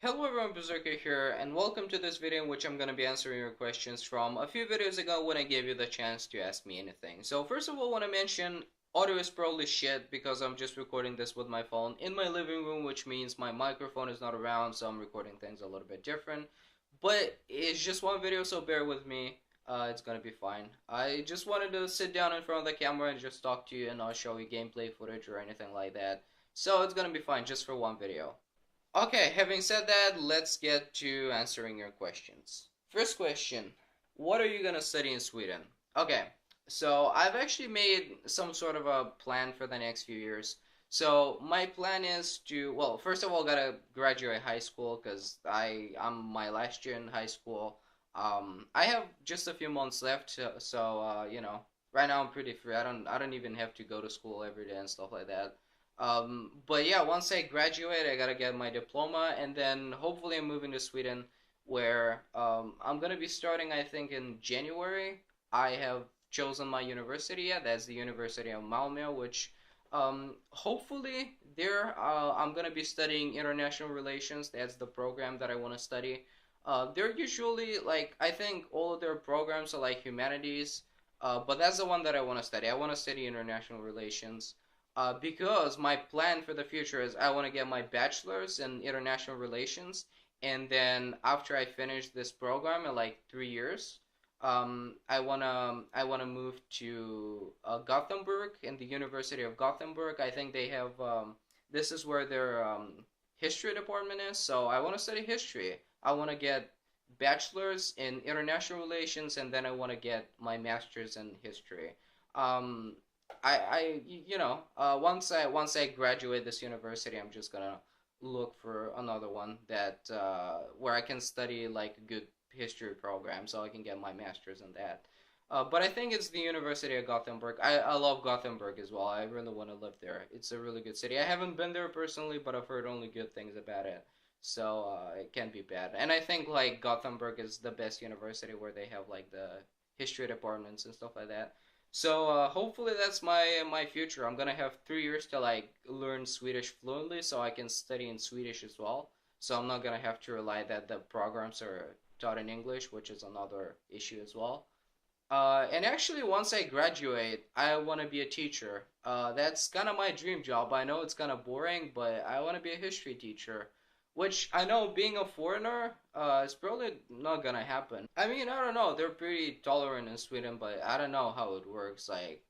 Hello everyone, Berserkhead here, and welcome to this video in which I'm going to be answering your questions from a few videos ago when I gave you the chance to ask me anything. So first of all, I want to mention audio is probably shit because I'm just recording this with my phone in my living room, which means my microphone is not around, so I'm recording things a little bit different. But it's just one video, so bear with me. It's gonna be fine. I just wanted to sit down in front of the camera and just talk to you and not show you gameplay footage or anything like that. So it's gonna be fine just for one video. Okay, having said that, let's get to answering your questions. First question, what are you gonna study in Sweden? Okay, so I've actually made some sort of a plan for the next few years. So my plan is to, well, first of all, gotta graduate high school because I'm my last year in high school. I have just a few months left, so right now I'm pretty free. I don't even have to go to school every day and stuff like that. But yeah, once I graduate, I gotta get my diploma, and then hopefully I'm moving to Sweden, where I'm gonna be starting, I think, in January. I have chosen my university yet. That's the University of Malmö, which hopefully there I'm gonna be studying international relations. That's the program that I want to study. They're usually like I think all of their programs are like humanities, but that's the one that I want to study. I want to study international relations because my plan for the future is I want to get my bachelor's in international relations, and then after I finish this program in like 3 years, I wanna move to Gothenburg in the University of Gothenburg. I think they have this is where their history department is, so I want to study history. I want to get bachelor's in international relations, and then I want to get my master's in history. Um, once I graduate this university, I'm just gonna look for another one that where I can study like a good history program, so I can get my master's in that. But I think it's the University of Gothenburg. I love Gothenburg as well. I really want to live there. It's a really good city. I haven't been there personally, but I've heard only good things about it. So it can't be bad. And I think like Gothenburg is the best university where they have like the history departments and stuff like that. So hopefully that's my future. I'm gonna have 3 years to like learn Swedish fluently, so I can study in Swedish as well. So I'm not gonna have to rely that the programs are taught in English, which is another issue as well. And actually, once I graduate, I want to be a teacher. That's kind of my dream job. I know it's kind of boring, but I want to be a history teacher. Which I know being a foreigner, is probably not gonna happen. I mean, I don't know. They're pretty tolerant in Sweden, but I don't know how it works. Like,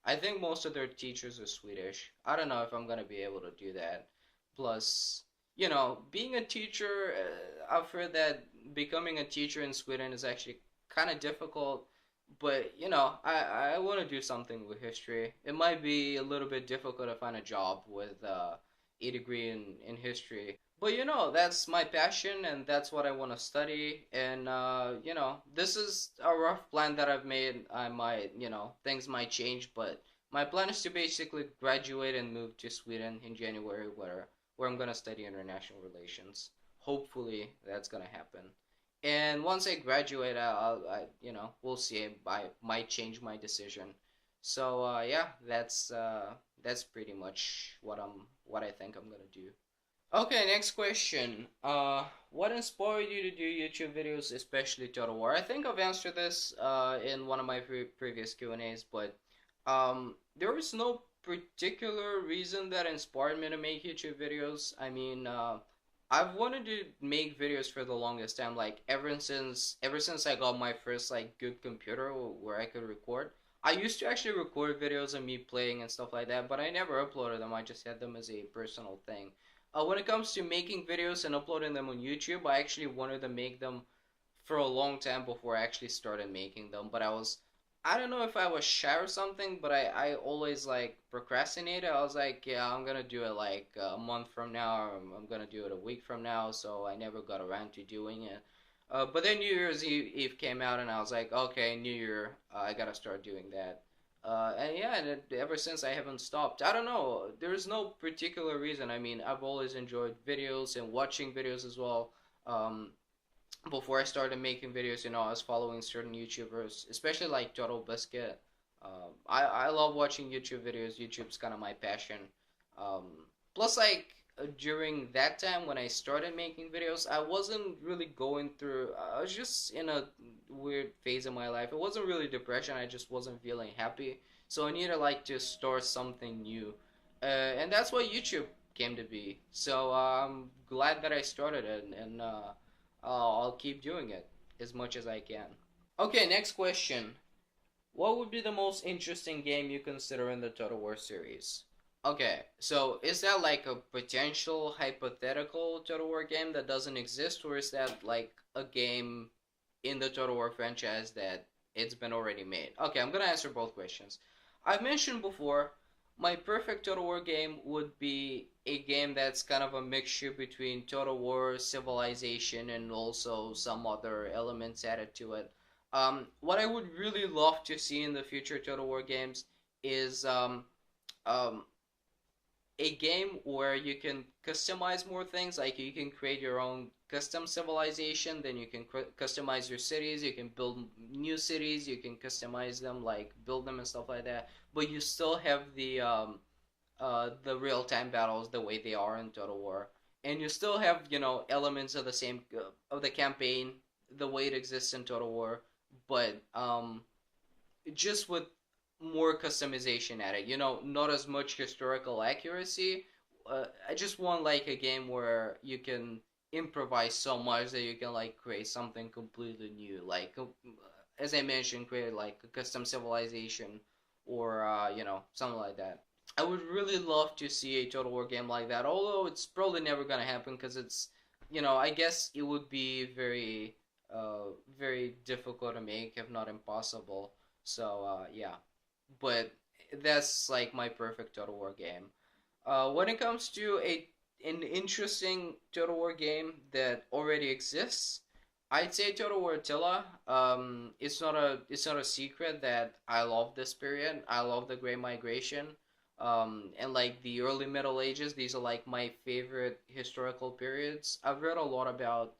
I think most of their teachers are Swedish. I don't know if I'm gonna be able to do that. Plus, being a teacher, I've heard that becoming a teacher in Sweden is actually kind of difficult, but I want to do something with history. It might be a little bit difficult to find a job with a degree in history, but that's my passion and that's what I want to study. And this is a rough plan that I've made. I might, things might change, but my plan is to basically graduate and move to Sweden in January, where I'm gonna study international relations. Hopefully, that's gonna happen. And once I graduate, we'll see. I might change my decision. So yeah, that's pretty much what I think I'm gonna do. Okay, next question. What inspired you to do YouTube videos, especially Total War? I think I've answered this in one of my previous Q&As, but there was no particular reason that inspired me to make YouTube videos. I mean, I've wanted to make videos for the longest time, like ever since I got my first like good computer where I could record. I used to actually record videos of me playing and stuff like that, but I never uploaded them. I just had them as a personal thing. When it comes to making videos and uploading them on YouTube, I actually wanted to make them for a long time before I actually started making them. But I don't know if I was shy or something, but I always like procrastinated. I was like, yeah, I'm gonna do it like a month from now, or I'm gonna do it a week from now, so I never got around to doing it. But then New Year's Eve came out, and I was like, okay, New Year, I gotta start doing that. And yeah, ever since I haven't stopped. I don't know. There's no particular reason. I mean, I've always enjoyed videos and watching videos as well. Um, Before I started making videos, I was following certain YouTubers, especially like Total Biscuit. I love watching YouTube videos. YouTube's kind of my passion. Um, Plus, like during that time when I started making videos, I wasn't really going through. I was just in a weird phase of my life. It wasn't really depression. I just wasn't feeling happy. So I needed like to start something new, and that's what YouTube came to be. So I'm glad that I started it, and I'll keep doing it as much as I can. Okay, next question. What would be the most interesting game you consider in the Total War series? Okay, so is that like a potential hypothetical Total War game that doesn't exist, or is that like a game in the Total War franchise that it's been already made? Okay, I'm gonna answer both questions. I've mentioned before, my perfect Total War game would be a game that's kind of a mixture between Total War, Civilization, and also some other elements added to it. What I would really love to see in the future Total War games is um, a game where you can customize more things. Like you can create your own custom civilization, then you can customize your cities. You can build new cities. You can customize them, like build them and stuff like that. But you still have the real time battles the way they are in Total War, and you still have elements of the same of the campaign the way it exists in Total War, but just with more customization at it. Not as much historical accuracy. I just want like a game where you can improvise so much that you can like create something completely new. Like as I mentioned, create like a custom civilization or something like that. I would really love to see a Total War game like that. Although it's probably never gonna happen because I guess it would be very difficult to make, if not impossible. So yeah, but that's like my perfect Total War game. When it comes to an interesting Total War game that already exists, I'd say Total War Attila. It's not a secret that I love this period. I love the Great Migration, and like the early Middle Ages. These are like my favorite historical periods. I've read a lot about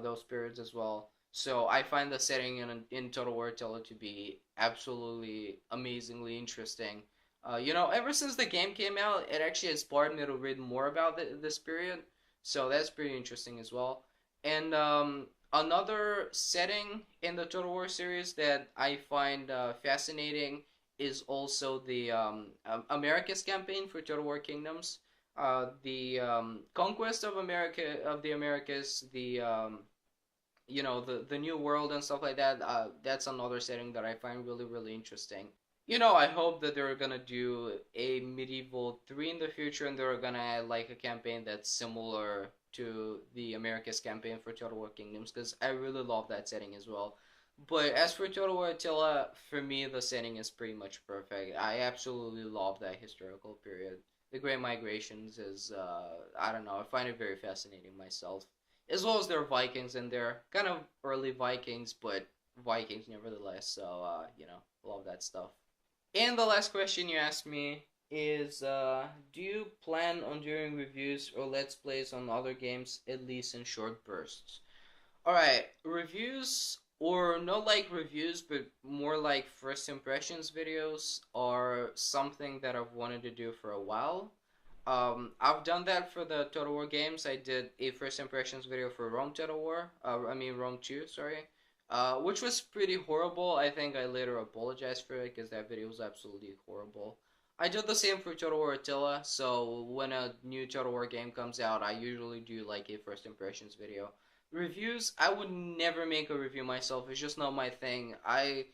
those periods as well. So I find the setting in Total War Attila to be absolutely amazingly interesting. Ever since the game came out, it actually inspired me to read more about this period. So that's pretty interesting as well. And another setting in the Total War series that I find fascinating is also the America's campaign for Total War Kingdoms. The conquest of the Americas, the New World and stuff like that. That's another setting that I find really really interesting. I hope that they're gonna do a medieval 3 in the future, and they're gonna add like a campaign that's similar to the America's campaign for Total War Kingdoms, because I really love that setting as well. But as for Total War Attila, for me the setting is pretty much perfect. I absolutely love that historical period. The Great Migrations is I don't know, I find it very fascinating myself. As well as their Vikings, and they're kind of early Vikings, but Vikings nevertheless. So love that stuff. And the last question you asked me is, do you plan on doing reviews or let's plays on other games, at least in short bursts? Alright, reviews, or not like reviews, but more like first impressions videos, are something that I've wanted to do for a while. I've done that for the Total War games. I did a first impressions video for Rome Total War. Rome 2, sorry. Which was pretty horrible. I think I later apologized for it because that video was absolutely horrible. I did the same for Total War Attila, so when a new Total War game comes out, I usually do like a first impressions video. Reviews, I would never make a review myself. It's just not my thing. I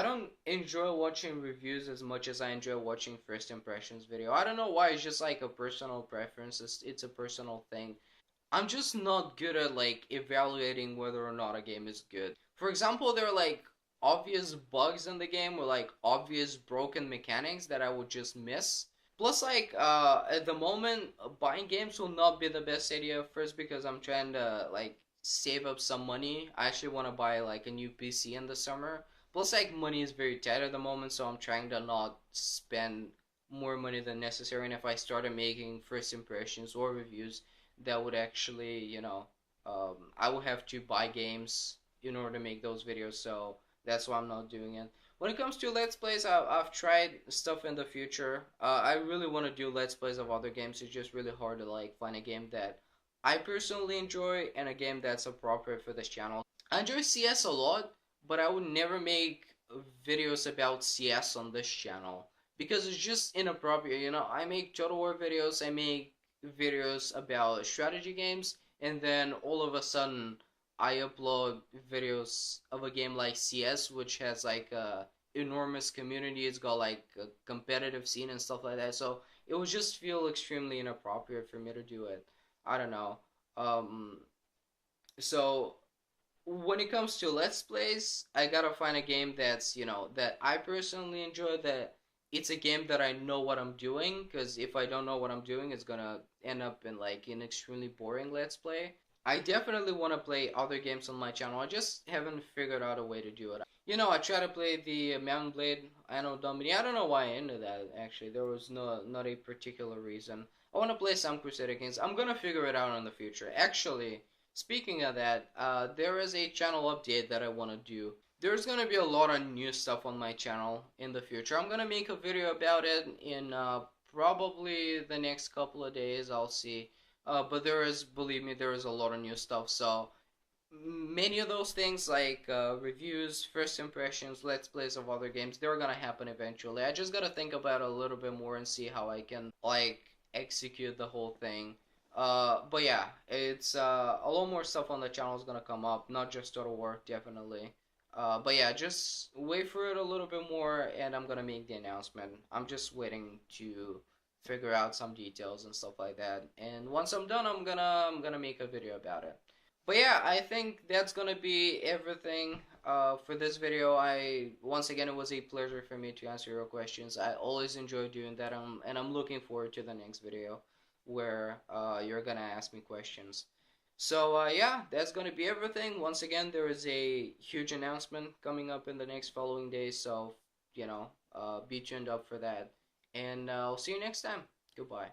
don't enjoy watching reviews as much as I enjoy watching first impressions video. I don't know why. It's just like a personal preference. It's a personal thing. I'm just not good at like evaluating whether or not a game is good. For example, there are like obvious bugs in the game or like obvious broken mechanics that I would just miss. Plus, like at the moment, buying games will not be the best idea. First, because I'm trying to like save up some money. I actually want to buy like a new PC in the summer. Plus, like money is very tight at the moment, so I'm trying to not spend more money than necessary. And if I started making first impressions or reviews, that would actually, I would have to buy games in order to make those videos. So That's why I'm not doing it. When it comes to Let's Plays, I've tried stuff in the future. I really want to do Let's Plays of other games. It's just really hard to like find a game that I personally enjoy and a game that's appropriate for this channel. I enjoy CS a lot, but I would never make videos about CS on this channel because it's just inappropriate. You know, I make Total War videos, I make videos about strategy games, and then all of a sudden I upload videos of a game like CS, which has like a enormous community. It's got like a competitive scene and stuff like that. So it would just feel extremely inappropriate for me to do it. I don't know. Um, so when it comes to Let's Plays, I gotta find a game that's, you know, that I personally enjoy, that it's a game that I know what I'm doing, because if I don't know what I'm doing, it's gonna end up in like an extremely boring Let's Play. I definitely want to play other games on my channel. I just haven't figured out a way to do it. You know, I try to play the Mountain Blade Anno Domini. I don't know why I into that, actually. There was not a particular reason. I want to play some Crusader games. I'm gonna figure it out in the future. Actually, speaking of that, there is a channel update that I want to do. There's gonna be a lot of new stuff on my channel in the future. I'm gonna make a video about it in probably the next couple of days. I'll see. But there is, believe me, there is a lot of new stuff. So many of those things like reviews, first impressions, let's plays of other games, they're gonna happen eventually. I just gotta think about it a little bit more and see how I can like execute the whole thing. But yeah, it's a lot more stuff on the channel is gonna come up, not just Total War, definitely. But yeah, just wait for it a little bit more, and I'm gonna make the announcement. I'm just waiting to figure out some details and stuff like that. And once I'm done, I'm gonna make a video about it. But yeah, I think that's gonna be everything for this video. I once again, it was a pleasure for me to answer your questions. I always enjoy doing that, and I'm looking forward to the next video where you're gonna ask me questions. So yeah, that's gonna be everything. Once again, there is a huge announcement coming up in the next following days, so you know, be tuned up for that. And I'll see you next time. Goodbye.